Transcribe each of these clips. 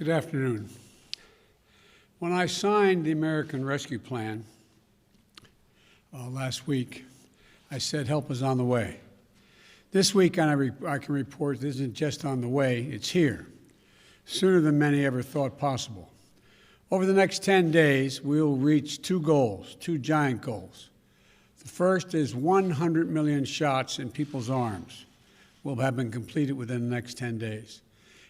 Good afternoon. When I signed the American Rescue Plan last week, I said help is on the way. This week, I can report this isn't just on the way, it's here, sooner than many ever thought possible. Over the next 10 days, we'll reach two goals, two giant goals. The first is 100 million shots in people's arms will have been completed within the next 10 days,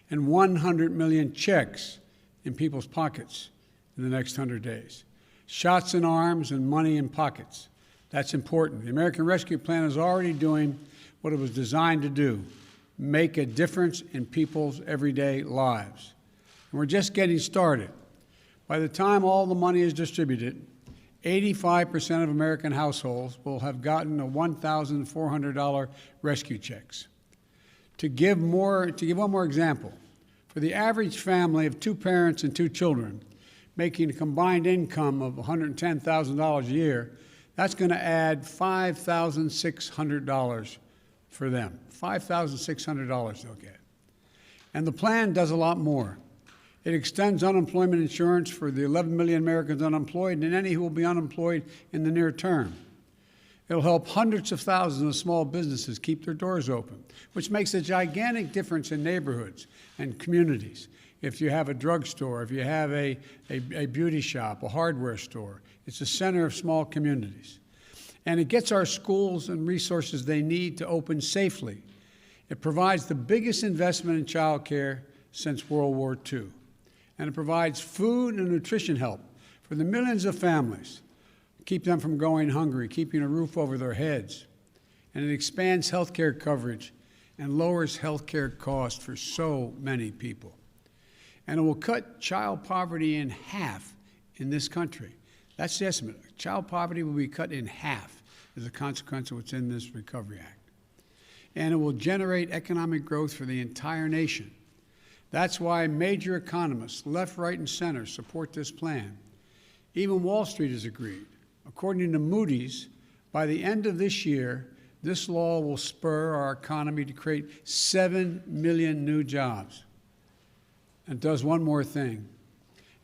and 100 million checks in people's pockets in the next 100 days. Shots in arms and money in pockets. That's important. The American Rescue Plan is already doing what it was designed to do, make a difference in people's everyday lives. And we're just getting started. By the time all the money is distributed, 85% of American households will have gotten a $1,400 rescue checks. To give one more example, for the average family of two parents and two children making a combined income of $110,000 a year, that's going to add $5,600 for them. $5,600 they'll get. And the plan does a lot more. It extends unemployment insurance for the 11 million Americans unemployed and any who will be unemployed in the near term. It'll help hundreds of thousands of small businesses keep their doors open, which makes a gigantic difference in neighborhoods and communities. If you have a drugstore, if you have a beauty shop, a hardware store, it's the center of small communities. And it gets our schools and resources they need to open safely. It provides the biggest investment in child care since World War II. And it provides food and nutrition help for the millions of families, keep them from going hungry, keeping a roof over their heads. And it expands health care coverage and lowers health care costs for so many people. And it will cut child poverty in half in this country. That's the estimate. Child poverty will be cut in half as a consequence of what's in this Recovery Act. And it will generate economic growth for the entire nation. That's why major economists, left, right, and center, support this plan. Even Wall Street has agreed. According to Moody's, by the end of this year, this law will spur our economy to create 7 million new jobs. And it does one more thing.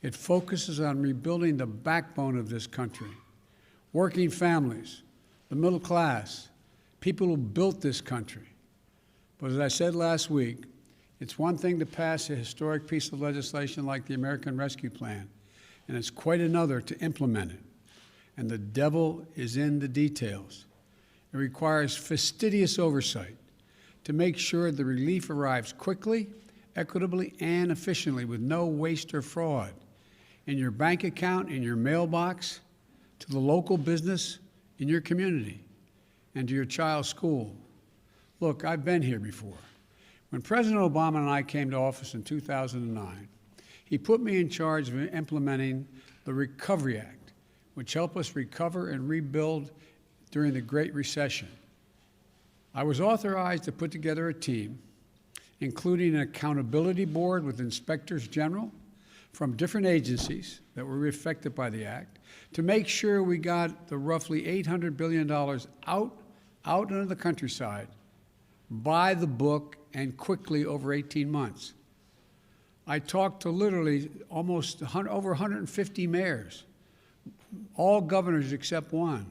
It focuses on rebuilding the backbone of this country. Working families, the middle class, people who built this country. But as I said last week, it's one thing to pass a historic piece of legislation like the American Rescue Plan, and it's quite another to implement it. And the devil is in the details. It requires fastidious oversight to make sure the relief arrives quickly, equitably, and efficiently with no waste or fraud in your bank account, in your mailbox, to the local business, in your community, and to your child's school. Look, I've been here before. When President Obama and I came to office in 2009, he put me in charge of implementing the Recovery Act, which helped us recover and rebuild during the Great Recession. I was authorized to put together a team, including an accountability board with inspectors general from different agencies that were affected by the act, to make sure we got the roughly $800 billion out into the countryside by the book and quickly over 18 months. I talked to literally over 150 mayors, all governors except one,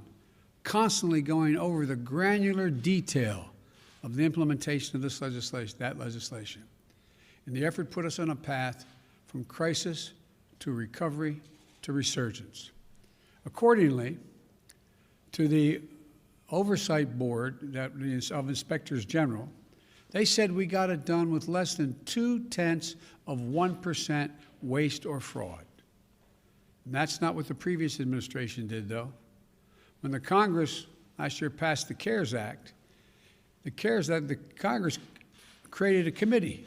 constantly going over the granular detail of the implementation of this legislation, that legislation. And the effort put us on a path from crisis to recovery to resurgence. Accordingly, to the Oversight Board of Inspectors General, they said we got it done with less than 0.2% waste or fraud. And that's not what the previous administration did, though. When the Congress last year passed the CARES Act, the Congress created a committee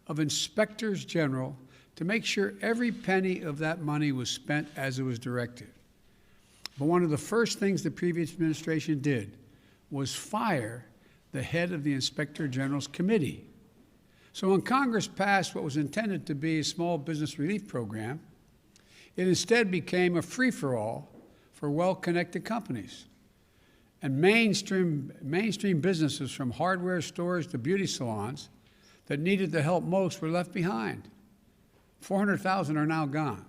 of inspectors general to make sure every penny of that money was spent as it was directed. But one of the first things the previous administration did was fire the head of the Inspector General's committee. So when Congress passed what was intended to be a small business relief program, it instead became a free-for-all for well-connected companies. And mainstream businesses from hardware stores to beauty salons that needed the help most were left behind. 400,000 are now gone.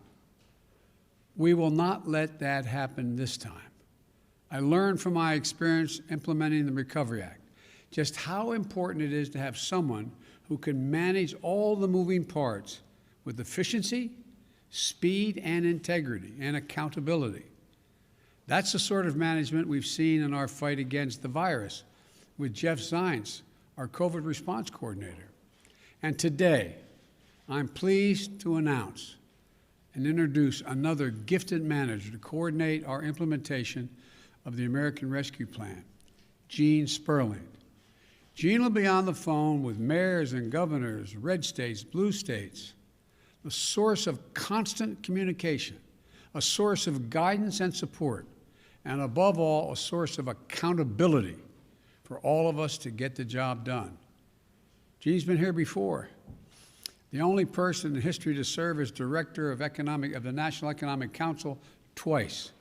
We will not let that happen this time. I learned from my experience implementing the Recovery Act just how important it is to have someone who can manage all the moving parts with efficiency, speed, and integrity, and accountability. That's the sort of management we've seen in our fight against the virus with Jeff Zients, our COVID response coordinator. And today, I'm pleased to announce and introduce another gifted manager to coordinate our implementation of the American Rescue Plan, Gene Sperling. Gene will be on the phone with mayors and governors, red states, blue states, the source of constant communication, a source of guidance and support, and above all, a source of accountability for all of us to get the job done. Gene's been here before. The only person in history to serve as director of the National Economic Council twice.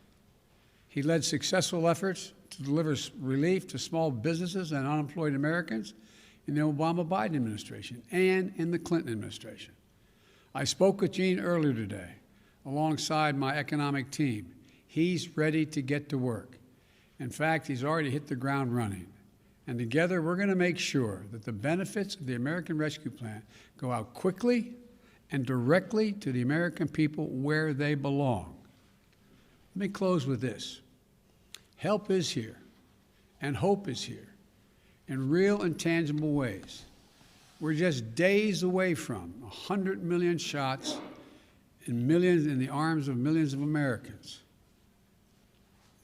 He led successful efforts to deliver relief to small businesses and unemployed Americans in the Obama-Biden administration and in the Clinton administration. I spoke with Gene earlier today alongside my economic team. He's ready to get to work. In fact, he's already hit the ground running. And together, we're going to make sure that the benefits of the American Rescue Plan go out quickly and directly to the American people where they belong. Let me close with this. Help is here, and hope is here, in real and tangible ways. We're just days away from 100 million shots and millions in the arms of millions of Americans.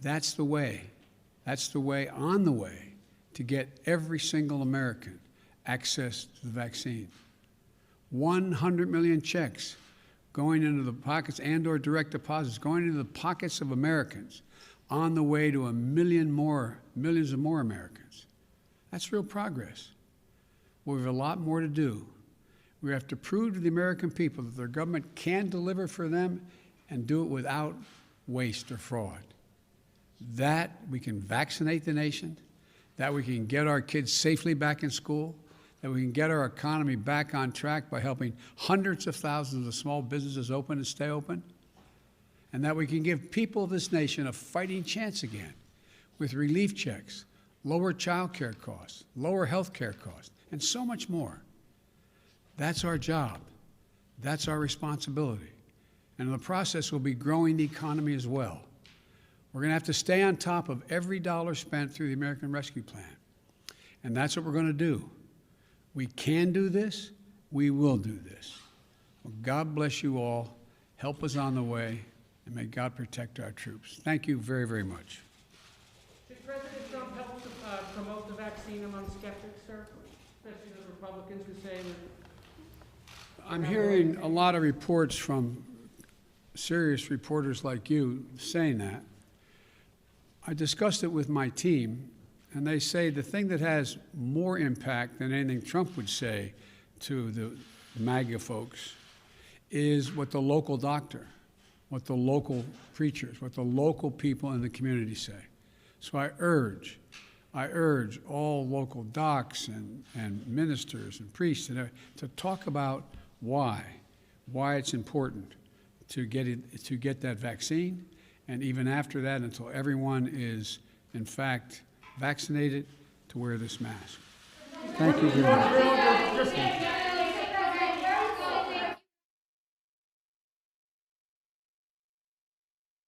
That's the way. That's the way, on the way, to get every single American access to the vaccine. 100 million checks going into the pockets and/or direct deposits going into the pockets of Americans on the way to millions of more Americans. That's real progress. We have a lot more to do. We have to prove to the American people that their government can deliver for them and do it without waste or fraud. That we can vaccinate the nation, that we can get our kids safely back in school, that we can get our economy back on track by helping hundreds of thousands of small businesses open and stay open, and that we can give people of this nation a fighting chance again with relief checks, lower child care costs, lower health care costs, and so much more. That's our job. That's our responsibility. And in the process, we'll be growing the economy as well. We're going to have to stay on top of every dollar spent through the American Rescue Plan. And that's what we're going to do. We can do this. We will do this. Well, God bless you all. Help is on the way. And may God protect our troops. Thank you very, very much. Did President Trump help to promote the vaccine among skeptics, sir? Especially the Republicans who say that... I'm hearing a lot of reports from serious reporters like you saying that. I discussed it with my team, and they say the thing that has more impact than anything Trump would say to the MAGA folks is what the local doctor, what the local preachers, what the local people in the community say. So I urge all local docs and ministers and priests to talk about why it's important to get that vaccine, and even after that, until everyone is, in fact, vaccinated, to wear this mask. Thank you very much.